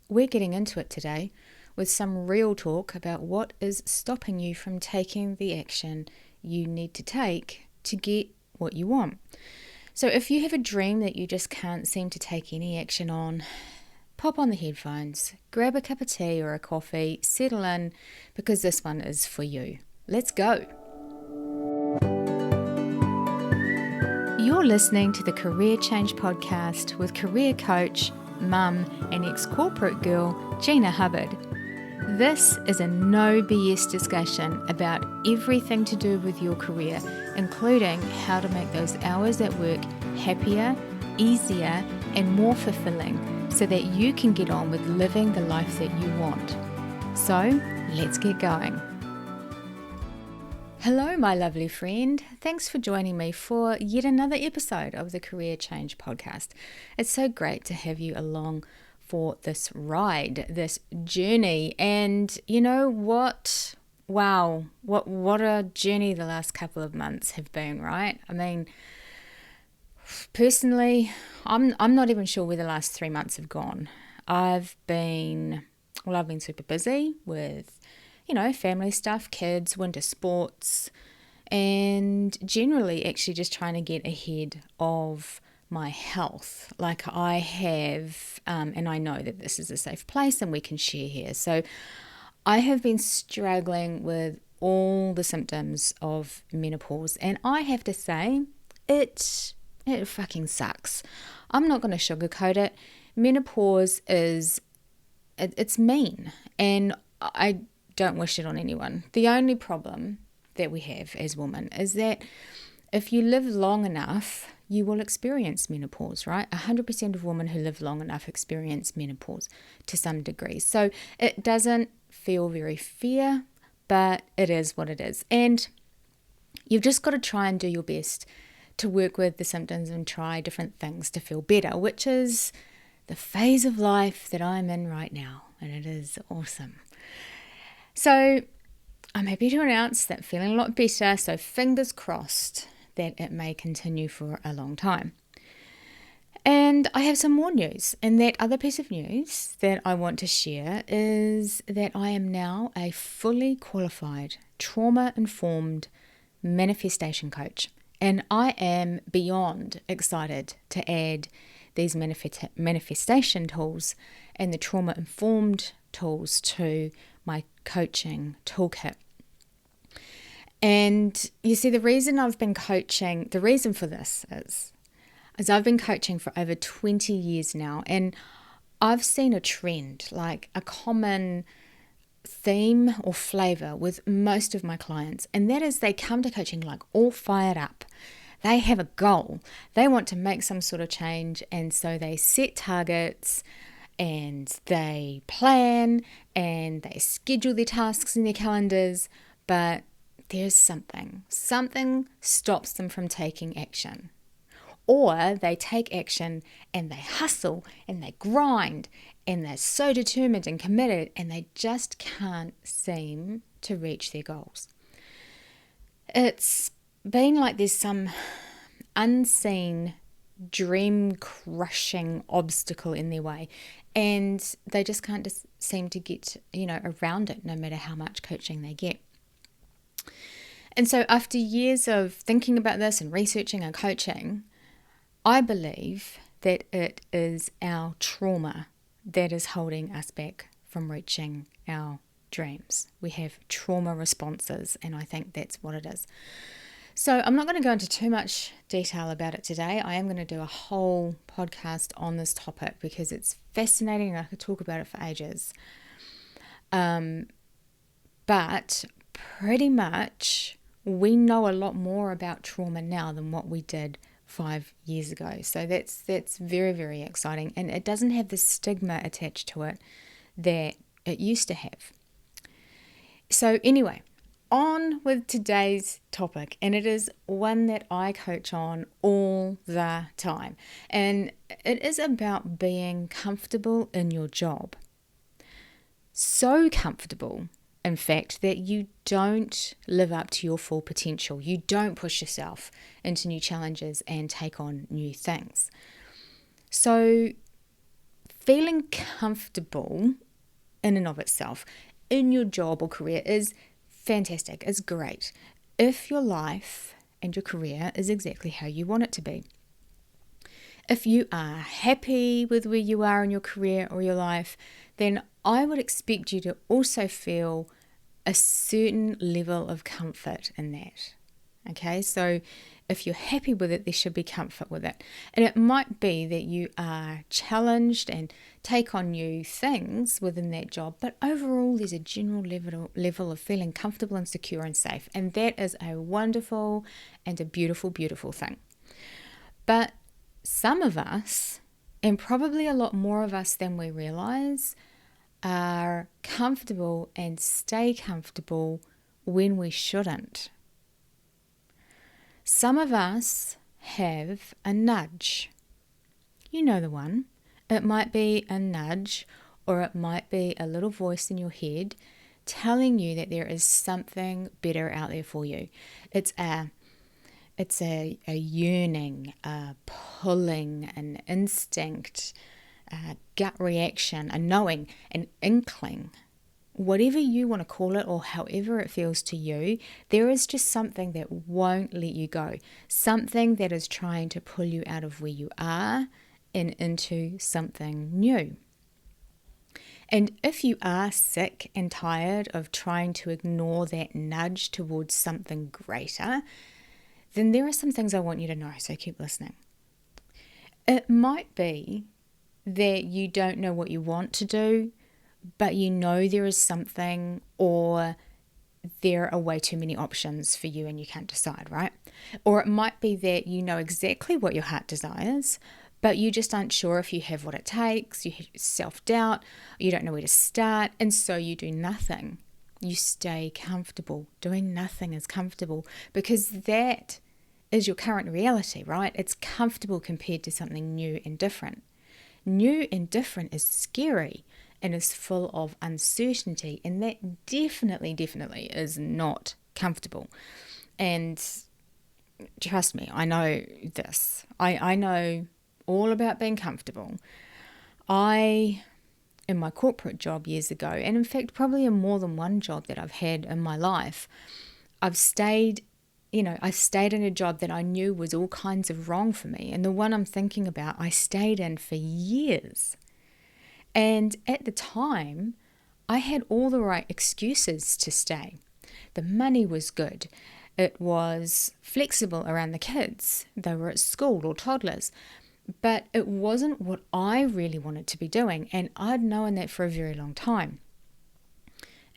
we're getting into it today with some real talk about what is stopping you from taking the action you need to take to get what you want. So if you have a dream that you just can't seem to take any action on, pop on the headphones, grab a cup of tea or a coffee, settle in, because this one is for you. Let's go. You're listening to the Career Change Podcast with career coach, mum, and ex-corporate girl, Gina Hubbard. This is a no BS discussion about everything to do with your career, including how to make those hours at work happier, easier, and more fulfilling so that you can get on with living the life that you want. So, let's get going. Hello, my lovely friend. Thanks for joining me for yet another episode of the Career Change Podcast. It's so great to have you along for this ride, this journey. And you know what? Wow, what a journey the last couple of months have been, right? I mean, personally, I'm not even sure where the last 3 months have gone. I've been super busy with, family stuff, kids, winter sports, and generally actually just trying to get ahead of my health. Like I have, and I know that this is a safe place and we can share here. So I have been struggling with all the symptoms of menopause, and I have to say, it fucking sucks. I'm not going to sugarcoat it. Menopause it's mean, and I don't wish it on anyone. The only problem that we have as women is that if you live long enough, you will experience menopause, right? 100% of women who live long enough experience menopause to some degree. So it doesn't feel very fair, but it is what it is. And you've just got to try and do your best to work with the symptoms and try different things to feel better, which is the phase of life that I'm in right now. And it is awesome. So I'm happy to announce that I'm feeling a lot better, so fingers crossed that it may continue for a long time. And I have some more news, and that other piece of news that I want to share is that I am now a fully qualified trauma-informed manifestation coach, and I am beyond excited to add these manifestation tools and the trauma-informed tools to my coaching toolkit. And you see, the reason for this is I've been coaching for over 20 years now, and I've seen a trend, like a common theme or flavor with most of my clients, and that is they come to coaching like all fired up. They have a goal. They want to make some sort of change, and so they set targets, and they plan, and they schedule their tasks in their calendars, but there's something stops them from taking action. Or they take action and they hustle and they grind and they're so determined and committed, and they just can't seem to reach their goals. It's been like there's some unseen dream crushing obstacle in their way, and they just can't seem to get around it, no matter how much coaching they get. And so after years of thinking about this and researching and coaching, I believe that it is our trauma that is holding us back from reaching our dreams. We have trauma responses, and I think that's what it is. So I'm not going to go into too much detail about it today. I am going to do a whole podcast on this topic because it's fascinating and I could talk about it for ages. But pretty much we know a lot more about trauma now than what we did 5 years ago. So that's very, very exciting, and it doesn't have the stigma attached to it that it used to have. So anyway, on with today's topic, and it is one that I coach on all the time, and it is about being comfortable in your job. So comfortable, in fact, that you don't live up to your full potential. You don't push yourself into new challenges and take on new things. So feeling comfortable in and of itself in your job or career is fantastic, is great. If your life and your career is exactly how you want it to be. If you are happy with where you are in your career or your life, then I would expect you to also feel a certain level of comfort in that. Okay, so if you're happy with it, there should be comfort with it. And it might be that you are challenged and take on new things within that job, but overall there's a general level of feeling comfortable and secure and safe. And that is a wonderful and a beautiful, beautiful thing. But some of us, and probably a lot more of us than we realize, are comfortable and stay comfortable when we shouldn't. Some of us have a nudge. You know the one. It might be a nudge, or it might be a little voice in your head telling you that there is something better out there for you. It's a yearning, a pulling, an instinct, a gut reaction, a knowing, an inkling. Whatever you want to call it or however it feels to you, there is just something that won't let you go. Something that is trying to pull you out of where you are and into something new. And if you are sick and tired of trying to ignore that nudge towards something greater, then there are some things I want you to know, so keep listening. It might be that you don't know what you want to do, but you know there is something, or there are way too many options for you and you can't decide, right? Or it might be that you know exactly what your heart desires, but you just aren't sure if you have what it takes, you have self-doubt, you don't know where to start, and so you do nothing. You stay comfortable. Doing nothing is comfortable because that is your current reality, right? It's comfortable compared to something new and different. New and different is scary and is full of uncertainty, and that definitely is not comfortable. And trust me, I know this. I know all about being comfortable. In my corporate job years ago, and in fact probably in more than one job that I've had in my life, I've stayed in a job that I knew was all kinds of wrong for me. And the one I'm thinking about, I stayed in for years. And at the time, I had all the right excuses to stay. The money was good. It was flexible around the kids. They were at school or toddlers. But it wasn't what I really wanted to be doing. And I'd known that for a very long time.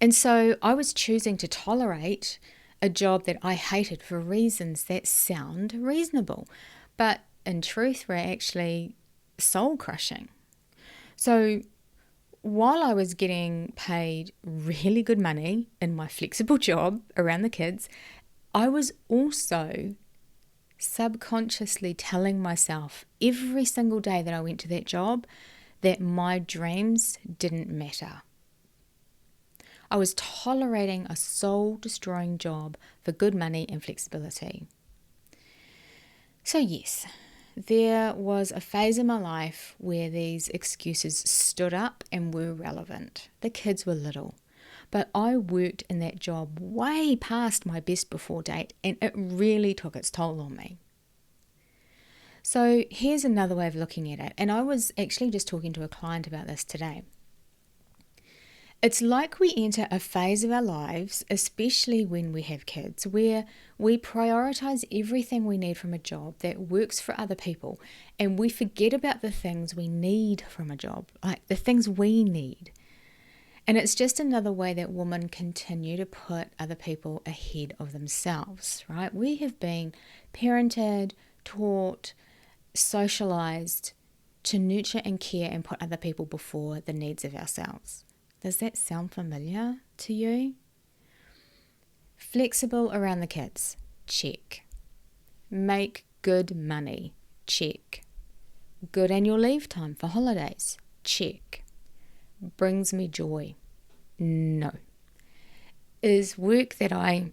And so I was choosing to tolerate a job that I hated for reasons that sound reasonable, but in truth were actually soul-crushing. So while I was getting paid really good money in my flexible job around the kids, I was also subconsciously telling myself every single day that I went to that job that my dreams didn't matter. I was tolerating a soul-destroying job for good money and flexibility. So yes, there was a phase in my life where these excuses stood up and were relevant. The kids were little, but I worked in that job way past my best before date, and it really took its toll on me. So here's another way of looking at it, and I was actually just talking to a client about this today. It's like we enter a phase of our lives, especially when we have kids, where we prioritize everything we need from a job that works for other people, and we forget about the things we need from a job, like the things we need. And it's just another way that women continue to put other people ahead of themselves, right? We have been parented, taught, socialized to nurture and care and put other people before the needs of ourselves. Does that sound familiar to you? Flexible around the kids, check. Make good money, check. Good annual leave time for holidays, check. Brings me joy, no. Is work that I,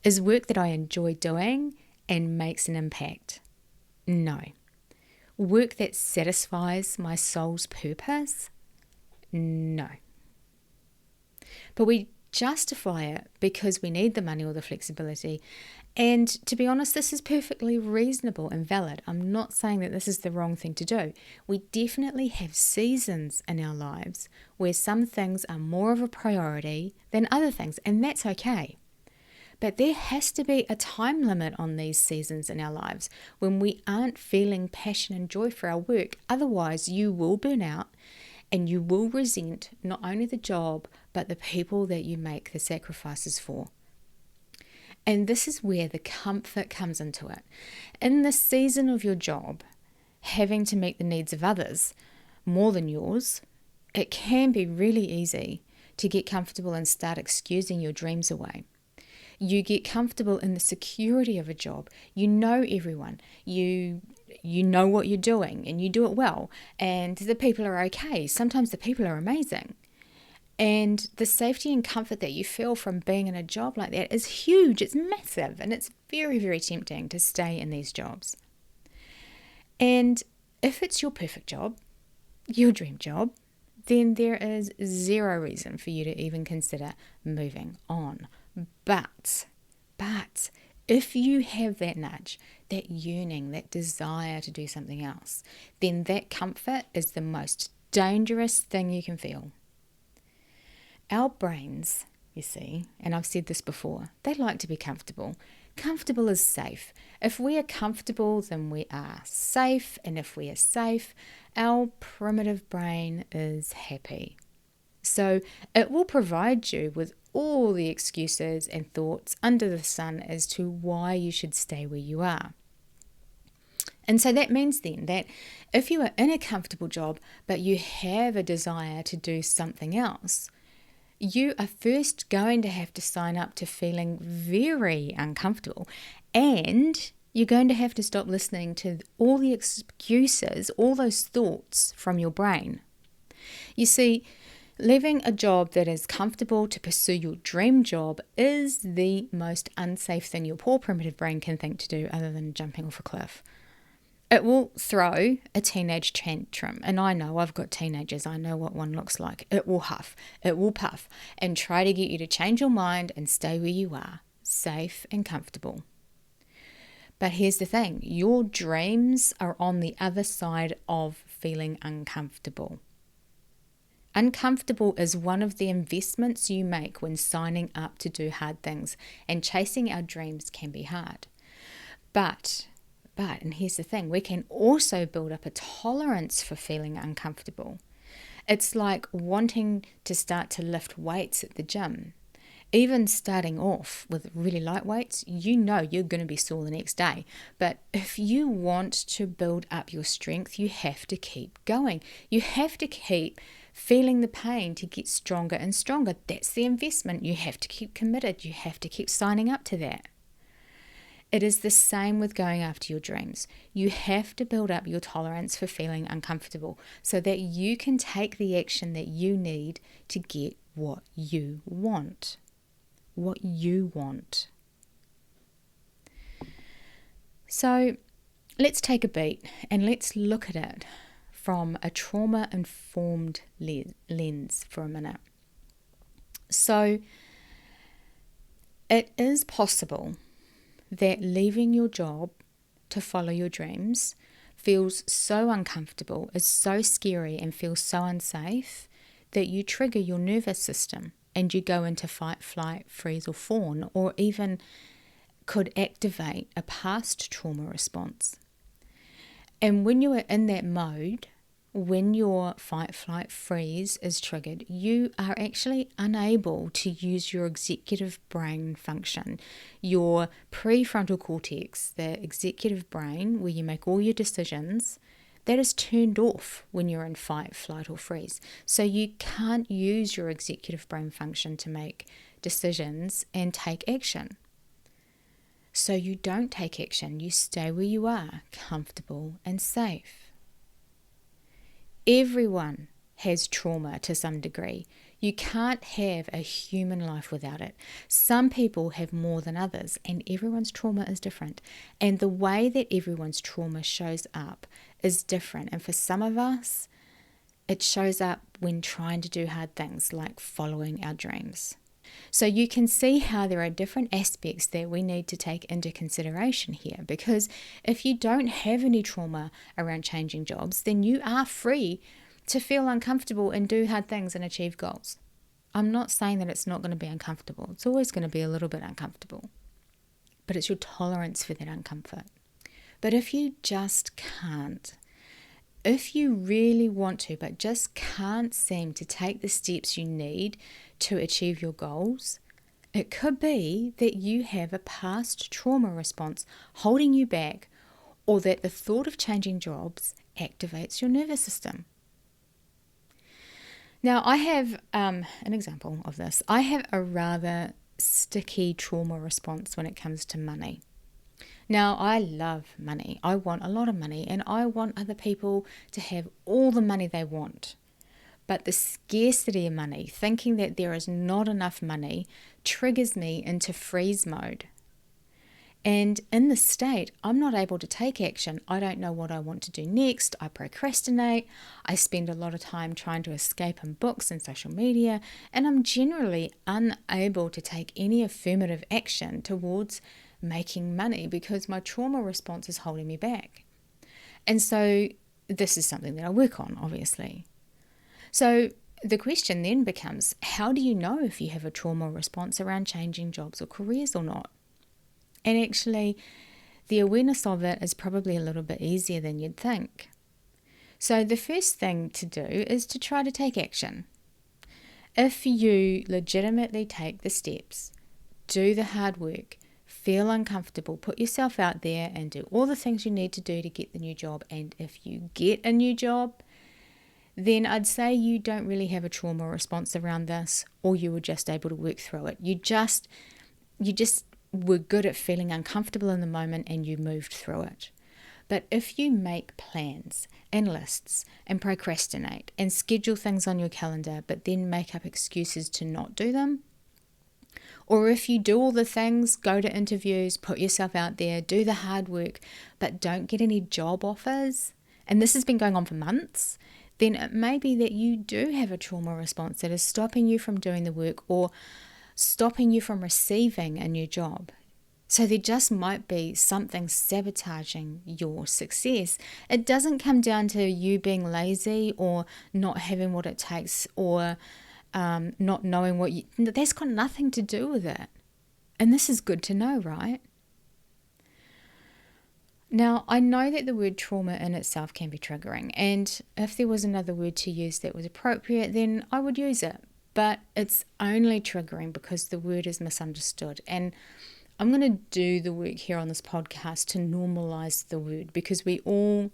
is work that I enjoy doing and makes an impact, no. Work that satisfies my soul's purpose? No. But we justify it because we need the money or the flexibility. And to be honest, this is perfectly reasonable and valid. I'm not saying that this is the wrong thing to do. We definitely have seasons in our lives where some things are more of a priority than other things, and that's okay. But there has to be a time limit on these seasons in our lives when we aren't feeling passion and joy for our work. Otherwise, you will burn out and you will resent not only the job, but the people that you make the sacrifices for. And this is where the comfort comes into it. In the season of your job, having to meet the needs of others more than yours, it can be really easy to get comfortable and start excusing your dreams away. You get comfortable in the security of a job. You know everyone. You know what you're doing and you do it well. And the people are okay. Sometimes the people are amazing. And the safety and comfort that you feel from being in a job like that is huge. It's massive. And it's very, very tempting to stay in these jobs. And if it's your perfect job, your dream job, then there is zero reason for you to even consider moving on. But if you have that nudge, that yearning, that desire to do something else, then that comfort is the most dangerous thing you can feel. Our brains, you see, and I've said this before, they like to be comfortable. Comfortable is safe. If we are comfortable, then we are safe. And if we are safe, our primitive brain is happy. So it will provide you with all the excuses and thoughts under the sun as to why you should stay where you are. And so that means then that if you are in a comfortable job, but you have a desire to do something else, you are first going to have to sign up to feeling very uncomfortable, and you're going to have to stop listening to all the excuses, all those thoughts from your brain. You see, leaving a job that is comfortable to pursue your dream job is the most unsafe thing your poor primitive brain can think to do other than jumping off a cliff. It will throw a teenage tantrum, and I know I've got teenagers, I know what one looks like. It will huff, it will puff, and try to get you to change your mind and stay where you are, safe and comfortable. But here's the thing, your dreams are on the other side of feeling uncomfortable. Uncomfortable is one of the investments you make when signing up to do hard things, and chasing our dreams can be hard. But, and here's the thing, we can also build up a tolerance for feeling uncomfortable. It's like wanting to start to lift weights at the gym. Even starting off with really light weights, you know you're going to be sore the next day. But if you want to build up your strength, you have to keep going. You have to keep feeling the pain to get stronger and stronger. That's the investment. You have to keep committed. You have to keep signing up to that. It is the same with going after your dreams. You have to build up your tolerance for feeling uncomfortable so that you can take the action that you need to get what you want. What you want. So let's take a beat and let's look at it from a trauma-informed lens for a minute. So it is possible that leaving your job to follow your dreams feels so uncomfortable, is so scary, and feels so unsafe that you trigger your nervous system and you go into fight, flight, freeze, or fawn, or even could activate a past trauma response. And when you are in that mode, when your fight, flight, freeze is triggered, you are actually unable to use your executive brain function. Your prefrontal cortex, the executive brain, where you make all your decisions, that is turned off when you're in fight, flight, or freeze. So you can't use your executive brain function to make decisions and take action. So you don't take action. You stay where you are, comfortable and safe. Everyone has trauma to some degree. You can't have a human life without it. Some people have more than others, and everyone's trauma is different. And the way that everyone's trauma shows up is different. And for some of us, it shows up when trying to do hard things like following our dreams. So you can see how there are different aspects that we need to take into consideration here, because if you don't have any trauma around changing jobs, then you are free to feel uncomfortable and do hard things and achieve goals. I'm not saying that it's not going to be uncomfortable. It's always going to be a little bit uncomfortable, but it's your tolerance for that uncomfort. But if you just can't, if you really want to, but just can't seem to take the steps you need to achieve your goals, it could be that you have a past trauma response holding you back, or that the thought of changing jobs activates your nervous system. Now, I have an example of this. I have a rather sticky trauma response when it comes to money. Now, I love money. I want a lot of money, and I want other people to have all the money they want. But the scarcity of money, thinking that there is not enough money, triggers me into freeze mode. And in this state, I'm not able to take action. I don't know what I want to do next. I procrastinate. I spend a lot of time trying to escape in books and social media, and I'm generally unable to take any affirmative action towards making money because my trauma response is holding me back. And so this is something that I work on, obviously. So the question then becomes, how do you know if you have a trauma response around changing jobs or careers or not? And actually, the awareness of it is probably a little bit easier than you'd think. So the first thing to do is to try to take action. If you legitimately take the steps, do the hard work, feel uncomfortable, put yourself out there and do all the things you need to do to get the new job, and if you get a new job, then I'd say you don't really have a trauma response around this, or you were just able to work through it. You just were good at feeling uncomfortable in the moment and you moved through it. But if you make plans and lists and procrastinate and schedule things on your calendar but then make up excuses to not do them, or if you do all the things, go to interviews, put yourself out there, do the hard work, but don't get any job offers, and this has been going on for months, then it may be that you do have a trauma response that is stopping you from doing the work or stopping you from receiving a new job. So there just might be something sabotaging your success. It doesn't come down to you being lazy or not having what it takes or not knowing what you... That's got nothing to do with it. And this is good to know, right? Now, I know that the word trauma in itself can be triggering, and if there was another word to use that was appropriate, then I would use it. But it's only triggering because the word is misunderstood. And I'm going to do the work here on this podcast to normalize the word, because we all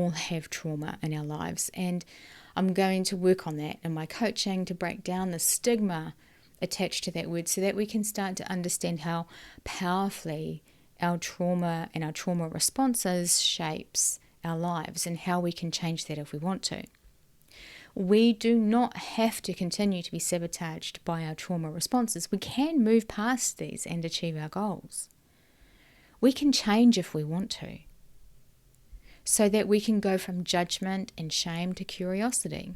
have trauma in our lives. And I'm going to work on that in my coaching to break down the stigma attached to that word so that we can start to understand how powerfully our trauma and our trauma responses shapes our lives and how we can change that if we want to. We do not have to continue to be sabotaged by our trauma responses. We can move past these and achieve our goals. We can change if we want to, so that we can go from judgment and shame to curiosity.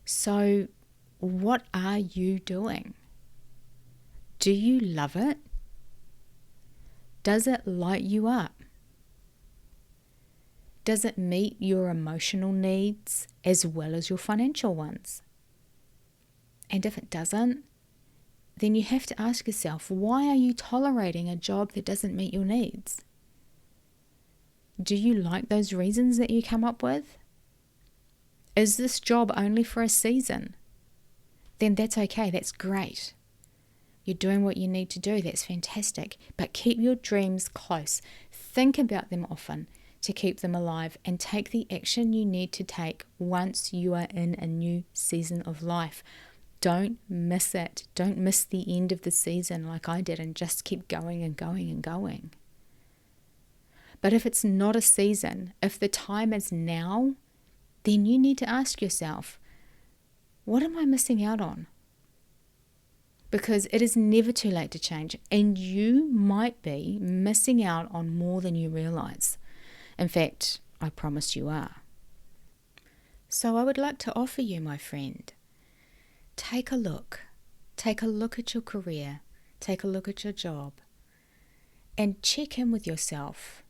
So, what are you doing? Do you love it? Does it light you up? Does it meet your emotional needs as well as your financial ones? And if it doesn't, then you have to ask yourself, why are you tolerating a job that doesn't meet your needs? Do you like those reasons that you come up with? Is this job only for a season? Then that's okay, that's great. You're doing what you need to do, that's fantastic. But keep your dreams close. Think about them often to keep them alive, and take the action you need to take once you are in a new season of life. Don't miss it. Don't miss the end of the season like I did and just keep going and going and going. But if it's not a season, if the time is now, then you need to ask yourself, What am I missing out on? Because it is never too late to change, and you might be missing out on more than you realize. In fact, I promise you are. So I would like to offer you, my friend, take a look. Take a look at your career. Take a look at your job. And check in with yourself.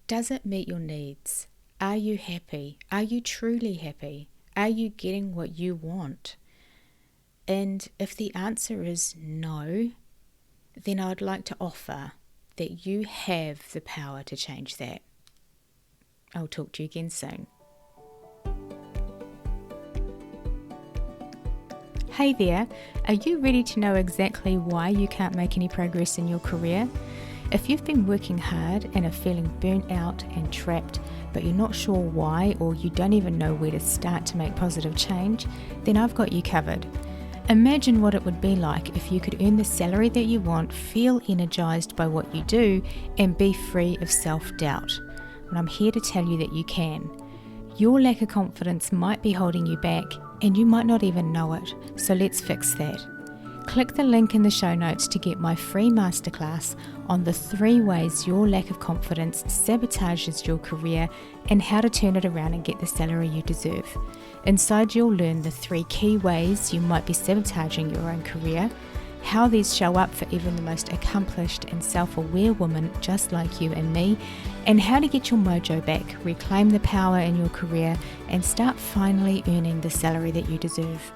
Does it meet your needs? Are you happy? Are you truly happy? Are you getting what you want? And if the answer is no, then I'd like to offer that you have the power to change that. I'll talk to you again soon. Hey there, are you ready to know exactly why you can't make any progress in your career? If you've been working hard and are feeling burnt out and trapped, but you're not sure why, or you don't even know where to start to make positive change, then I've got you covered. Imagine what it would be like if you could earn the salary that you want, feel energized by what you do, and be free of self-doubt. And I'm here to tell you that you can. Your lack of confidence might be holding you back, and you might not even know it, so let's fix that. Click the link in the show notes to get my free masterclass on the 3 ways your lack of confidence sabotages your career and how to turn it around and get the salary you deserve. Inside, you'll learn the 3 key ways you might be sabotaging your own career, how these show up for even the most accomplished and self-aware woman just like you and me, and how to get your mojo back, reclaim the power in your career, and start finally earning the salary that you deserve.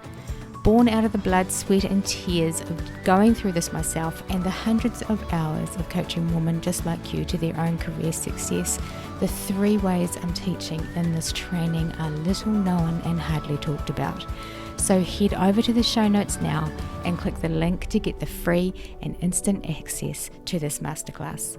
Born out of the blood, sweat and tears of going through this myself and the hundreds of hours of coaching women just like you to their own career success, the 3 ways I'm teaching in this training are little known and hardly talked about. So head over to the show notes now and click the link to get the free and instant access to this masterclass.